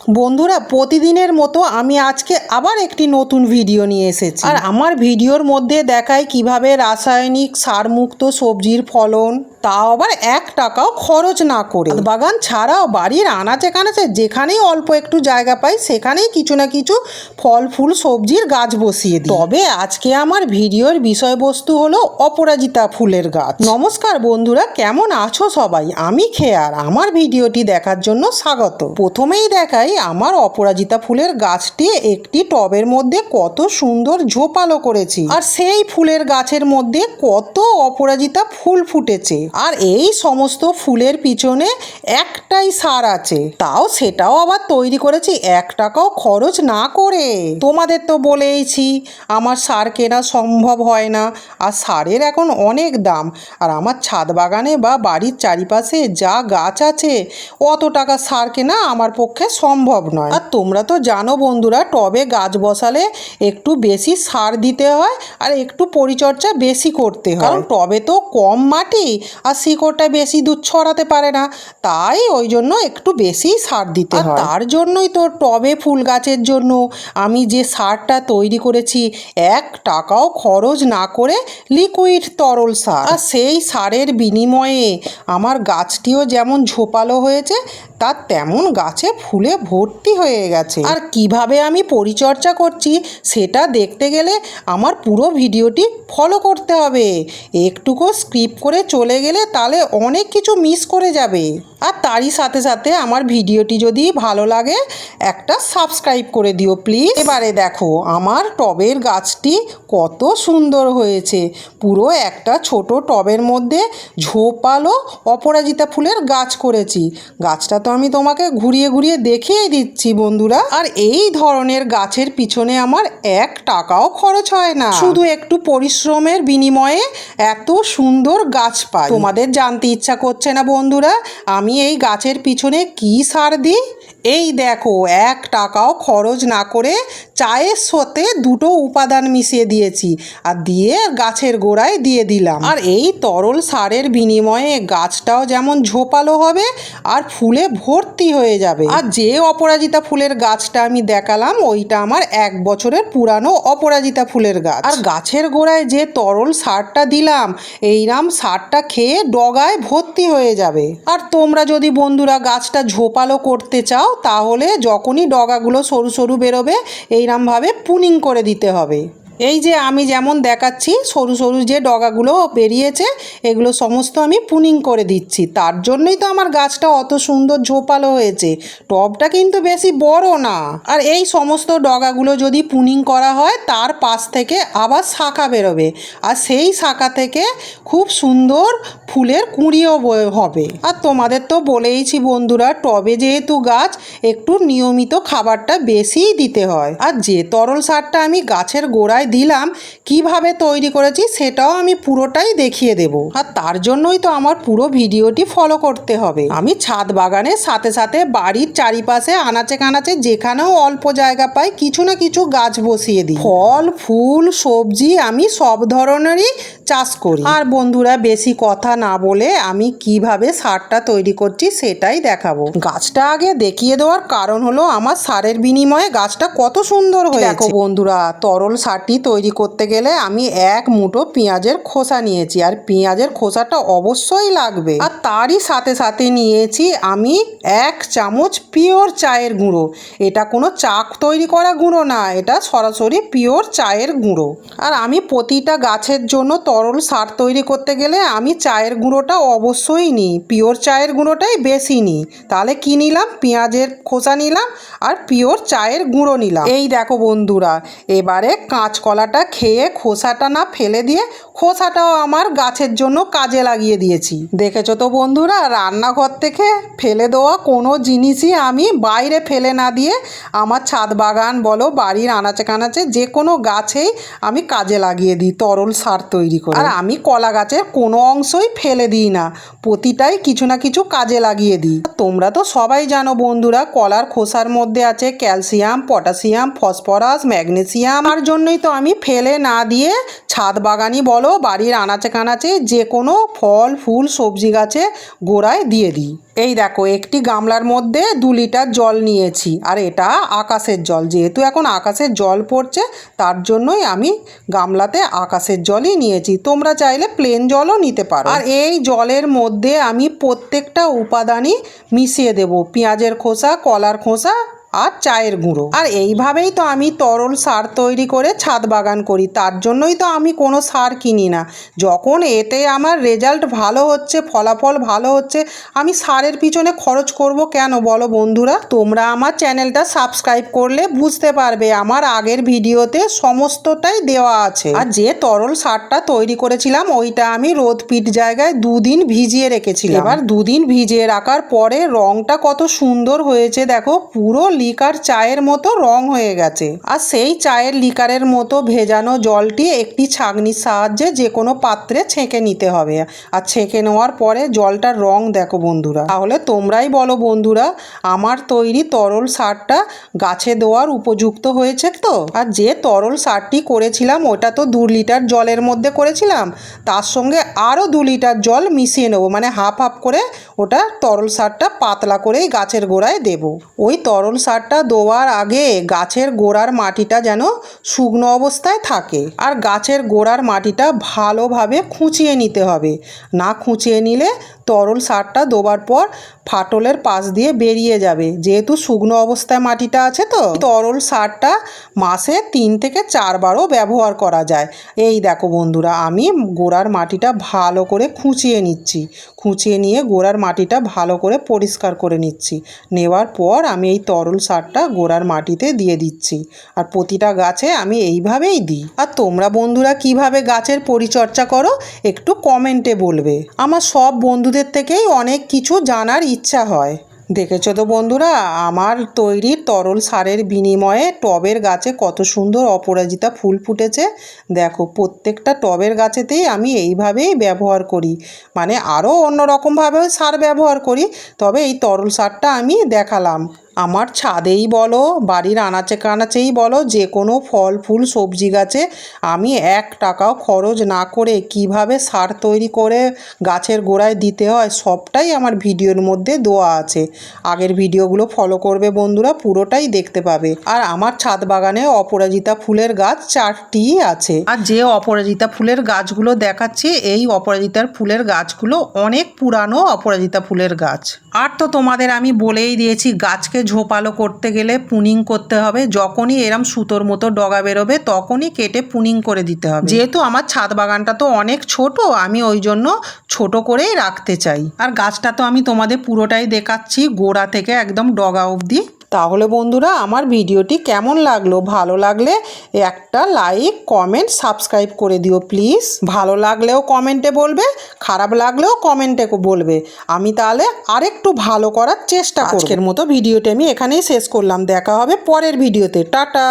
বন্ধুরা, প্রতিদিনের মতো আমি আজকে আবার একটি নতুন ভিডিও নিয়ে এসেছি। আর আমার ভিডিওর মধ্যে দেখাই কিভাবে রাসায়নিক সারমুক্ত সবজির ফলন, তাও আবার 1 টাকাও খরচ না করে। বাগান ছাড়াও বাড়ির আনাচে কানাচে যেখানেই অল্প একটু জায়গা পাই সেখানেই কিছু না কিছু ফল ফুল সবজির গাছ বসিয়ে দিই। তবে আজকে আমার ভিডিওর বিষয়বস্তু হলো অপরাজিতা ফুলের গাছ। নমস্কার বন্ধুরা, কেমন আছো সবাই? আমি খেয়ার, আমার ভিডিওটি দেখার জন্য স্বাগত। প্রথমেই দেখাই আমার অপরাজিতা ফুলের গাছটি একটি টবের মধ্যে কত সুন্দর ঝোপালো করেছি, আর সেই ফুলের গাছের মধ্যে কত অপরাজিতা ফুল ফুটেছে। আর এই সমস্ত ফুলের পিছনে একটাই সার আছে, তাও সেটাও আবার তৈরি করেছি 1 টাকাও খরচ না করে। তোমাদের তো বলেইছি আমার সার কেনা সম্ভব হয় না, আর সারের এখন অনেক দাম। আর আমার ছাদ বাগানে বা বাড়ির চারিপাশে যা গাছ আছে অত টাকা সার কেনা আমার পক্ষে সম্ভব নয়। আর তোমরা তো জানো বন্ধুরা, টবে গাছ বসালে একটু বেশি সার দিতে হয় আর একটু পরিচর্যা বেশি করতে হয়, কারণ টবে তো কম মাটি আর শিকড়টা বেশি দূর ছড়াতে পারে না, তাই ওই জন্য একটু বেশি সার দিতে হয়। তার জন্যই তো টবে ফুল গাছের জন্য আমি যে সারটা তৈরি করেছি 1 টাকাও খরচ না করে, লিকুইড তরল সার। আর সেই সারের বিনিময়ে আমার গাছটিও যেমন ঝোপালো হয়েছে, তার তেমন গাছে ফুলে ভর্তি হয়ে গেছে। আর কিভাবে আমি পরিচর্যা করছি সেটা দেখতে গেলে আমার পুরো ভিডিওটি ফলো করতে হবে। একটুকু স্কিপ করে চলে গেলে তাহলে অনেক কিছু মিস করে যাবে। আর তারই সাথে সাথে আমার ভিডিওটি যদি ভালো লাগে একটা সাবস্ক্রাইব করে দিও প্লিজ। এবারে দেখো আমার টবের গাছটি কত সুন্দর হয়েছে। পুরো একটা ছোট টবের মধ্যে ঝোপালো অপরাজিতা ফুলের গাছ করেছি। গাছটা তো আমি তোমাকে ঘুরিয়ে ঘুরিয়ে দেখিয়ে দিচ্ছি বন্ধুরা। আর এই ধরনের গাছের পিছনে আমার 1 টাকাও খরচ হয় না, শুধু একটু পরিশ্রমের বিনিময়ে এত সুন্দর গাছ পাই। তোমাদের জানতে ইচ্ছা করছে না বন্ধুরা আমি এই গাছের পিছনে কি সার দিই? এই দেখো, 1 টাকাও খরচ না করে চায়ের সাথে 2টো উপাদান মিশিয়ে দিয়েছি, আর দিয়ে গাছের গোড়ায় দিয়ে দিলাম। আর এই তরল সারের বিনিময়ে গাছটাও যেমন ঝোপালো হবে আর ফুলে ভর্তি হয়ে যাবে। আর যে অপরাজিতা ফুলের গাছটা আমি দেখালাম ওইটা আমার 1 বছরের পুরানো অপরাজিতা ফুলের গাছ। আর গাছের গোড়ায় যে তরল সারটা দিলাম, এইরকম সারটা খেয়ে ডগায় ভর্তি হয়ে যাবে। আর তোমরা যদি বন্ধুরা গাছটা ঝোপালো করতে চাও তাহলে যখনই ডগাগুলো সরু সরু বেরোবে এইরকমভাবে পুনিং করে দিতে হবে। এই যে আমি যেমন দেখাচ্ছি সরু সরু যে ডগাগুলো বেরিয়েছে এগুলো সমস্ত আমি পুনিং করে দিচ্ছি, তার জন্যই তো আমার গাছটা অত সুন্দর ঝোপালো হয়েছে। টবটা কিন্তু বেশি বড় না। আর এই সমস্ত ডগাগুলো যদি পুনিং করা হয় তার পাশ থেকে আবার শাখা বেরোবে, আর সেই শাখা থেকে খুব সুন্দর ফুলের কুঁড়িও হবে। আর তোমাদের তো বলেইছি বন্ধুরা, টবে যেহেতু গাছ একটু নিয়মিত খাবারটা বেশিই দিতে হয়। আর যে তরল সারটা আমি গাছের গোড়ায় দিলাম কিভাবে তৈরি করেছি সেটাও আমি পুরোটাই দেখিয়ে দেব। আর তার জন্যই তো আমার পুরো ভিডিওটি ফলো করতে হবে। আমি ছাদ বাগানের সাথে সাথে বাড়ির চারিপাশে আনাচে কানাচে যেখানেও অল্প জায়গা পাই কিছু না কিছু গাছ বসিয়ে দিই। ফল ফুল সবজি আমি সব ধরনেরই চাষ করি। আর বন্ধুরা বেশি কথা না বলে আমি কিভাবে সারটা তৈরি করছি সেটাই দেখাবো। গাছটা আগে দেখিয়ে দেওয়ার কারণ হলো আমার সারের বিনিময়ে গাছটা কত সুন্দর হয়েছে। দেখো বন্ধুরা, তরল সারটি তৈরি করতে গেলে আমি 1 মুঠো পেঁয়াজের খোসা নিয়েছি, আর পেঁয়াজের খোসাটা অবশ্যই লাগবে। আর তারই সাথে সাথে নিয়েছি আমি 1 চামচ পিওর চায়ের গুঁড়ো। এটা কোনো চাক তৈরি করা গুঁড়ো না, এটা সরাসরি পিওর চায়ের গুঁড়ো। আর আমি প্রতিটা গাছের জন্য তরল সার তৈরি করতে গেলে আমি চায়ের গুঁড়োটা অবশ্যই নিই, পিওর চায়ের গুঁড়োটাই বেশি নিই। তাহলে কি নিলাম? পেঁয়াজের খোসা নিলাম আর পিওর চায়ের গুঁড়ো নিলাম। এই দেখো বন্ধুরা, এবারে কাঁচকলাটা খেয়ে খোসাটা না ফেলে দিয়ে খোসাটাও আমার গাছের জন্য কাজে লাগিয়ে দিয়েছি। দেখেছো তো বন্ধুরা, রান্নাঘর থেকে ফেলে দেওয়া কোনো জিনিসই আমি বাইরে ফেলে না দিয়ে আমার ছাদ বাগান বলো বাড়ির আনাচে কানাচে যে কোনো গাছেই আমি কাজে লাগিয়ে দিই তরল সার তৈরি করে। আর আমি কলা গাছের কোনো অংশই ফেলে দিই না, প্রতিটাই কিছু না কিছু কাজে লাগিয়ে দিই। তোমরা তো সবাই জানো বন্ধুরা, কলার খোসার মধ্যে আছে ক্যালসিয়াম, পটাশিয়াম, ফসফরাস, ম্যাগনেসিয়াম। তার জন্যই তো আমি ফেলে না দিয়ে ছাদ বাগানি বলো বাড়ির আনাচে কানাচে যে কোনো ফল ফুল সবজি গাছে গোড়ায় দিয়ে দিই। এই দেখো একটি গামলার মধ্যে 2 লিটার জল নিয়েছি, আর এটা আকাশের জল। যেহেতু এখন আকাশের জল পড়ছে তার জন্যই আমি গামলাতে আকাশের জলই নিয়েছি। তোমরা চাইলে প্লেন জলও নিতে পারো। আর এই জলের মধ্যে আমি প্রত্যেকটা উপাদানই মিশিয়ে দেব, পেঁয়াজের খোসা, কলার খোসা আর চায়ের গুঁড়ো। আর এইভাবেই তো আমি তরল সার তৈরি করে ছাদ বাগান করি, তার জন্যই তো আমি কোনো সার কিনি না। যখন এতে আমার রেজাল্ট ভালো হচ্ছে, ফলাফল ভালো হচ্ছে, আমি সারের পিছনে খরচ করব কেন বলো বন্ধুরা? তোমরা আমার চ্যানেলটা সাবস্ক্রাইব করলে বুঝতে পারবে, আমার আগের ভিডিওতে সমস্তটাই দেওয়া আছে। আর যে তরল সারটা তৈরি করেছিলাম ওইটা আমি রোদপিট জায়গায় 2 দিন ভিজিয়ে রেখেছিলাম। এবার 2 দিন ভিজিয়ে রাখার পরে রংটা কত সুন্দর হয়েছে দেখো, পুরো লিকার চায়ের মতো রং হয়ে গেছে। আর সেই চায়ের লিকারের মতো ভেজানো জলটি একটি ছাঁকনির সাহায্যে যে কোনো পাত্রে ছেঁকে নিতে হবে। আর ছেঁকে নেওয়ার পরে জলটার রং দেখো বন্ধুরা। তাহলে তোমরাই বলো বন্ধুরা, আমার তৈরি তরল সারটা গাছে দেওয়ার উপযুক্ত হয়েছে তো? আর যে তরল সারটি করেছিলাম ওটা তো 2 লিটার জলের মধ্যে করেছিলাম, তার সঙ্গে আরও 2 লিটার জল মিশিয়ে নেবো, মানে হাফ হাফ করে ওটা তরল সারটা পাতলা করেই গাছের গোড়ায় দেব। ওই তরল সারটা দেওয়ার আগে গাছের গোড়ার মাটিটা যেন শুকনো অবস্থায় থাকে, আর গাছের গোড়ার মাটিটা ভালোভাবে খুঁচিয়ে নিতে হবে। না খুঁচিয়ে নিলে তরল সারটা দেওয়ার পর ফাটলের পাশ দিয়ে বেরিয়ে যাবে, যেহেতু শুকনো অবস্থায় মাটিটা আছে। তো তরল সারটা মাসে 3 থেকে 4 বারও ব্যবহার করা যায়। এই দেখো বন্ধুরা, আমি গোড়ার মাটিটা ভালো করে খুঁচিয়ে নিচ্ছি। খুঁচিয়ে নিয়ে গোড়ার মাটিটা ভালো করে পরিষ্কার করে নিচ্ছি। নেওয়ার পর আমি এই তরল সারটা গোড়ার মাটিতে দিয়ে দিচ্ছি, আর প্রতিটা গাছে আমি এইভাবেই দিই। আর তোমরা বন্ধুরা কিভাবে গাছের পরিচর্যা করো একটু কমেন্টে বলবে। আমার সব বন্ধুদের থেকেই অনেক কিছু জানার ইচ্ছা হয়। দেখেছো তো বন্ধুরা, আমার তৈরি তরল সারের বিনিময়ে টবের গাছে কত সুন্দর অপরাজিতা ফুল ফুটেছে। দেখো প্রত্যেকটা টবের গাছেতেই আমি এইভাবেই ব্যবহার করি, মানে আরও অন্যরকমভাবেও সার ব্যবহার করি, তবে এই তরল সারটা আমি দেখালাম। আমার ছাদেই বলো, বাড়ির আনাচে কানাচেই বলো, যে কোনো ফল ফুল সবজি গাছে আমি 1 টাকাও খরচ না করে কিভাবে সার তৈরি করে গাছের গোড়ায় দিতে হয় সবটাই আমার ভিডিওর মধ্যে দেওয়া আছে। আগের ভিডিওগুলো ফলো করবে বন্ধুরা, পুরোটাই দেখতে পাবে। আর আমার ছাদ বাগানে অপরাজিতা ফুলের গাছ 4টি আছে। আর যে অপরাজিতা ফুলের গাছগুলো দেখাচ্ছি, এই অপরাজিতার ফুলের গাছগুলো অনেক পুরানো অপরাজিতা ফুলের গাছ। আর তো তোমাদের আমি বলেই দিয়েছি, গাছকে ঝোপালো করতে গেলে পুনিং করতে হবে। যখনই এরম সুতোর মতো ডগা বেরোবে তখনই কেটে পুনিং করে দিতে হবে। যেহেতু আমার ছাদ বাগানটা তো অনেক ছোট, আমি ওই জন্য ছোট করেই রাখতে চাই। আর গাছটা তো আমি তোমাদের পুরোটাই দেখাচ্ছি, গোড়া থেকে একদম ডগা অবধি। তাহলে বন্ধুরা আমার ভিডিওটি কেমন লাগলো? ভালো লাগলে একটা লাইক, কমেন্ট, সাবস্ক্রাইব করে দিও প্লিজ। ভালো লাগলেও কমেন্টে বলবে, খারাপ লাগলেও কমেন্টে বলবে, আমি তাহলে আরেকটু ভালো করার চেষ্টা করব। আজকের মতো ভিডিওটি আমি এখানেই শেষ করলাম, দেখা হবে পরের ভিডিওতে। টাটা।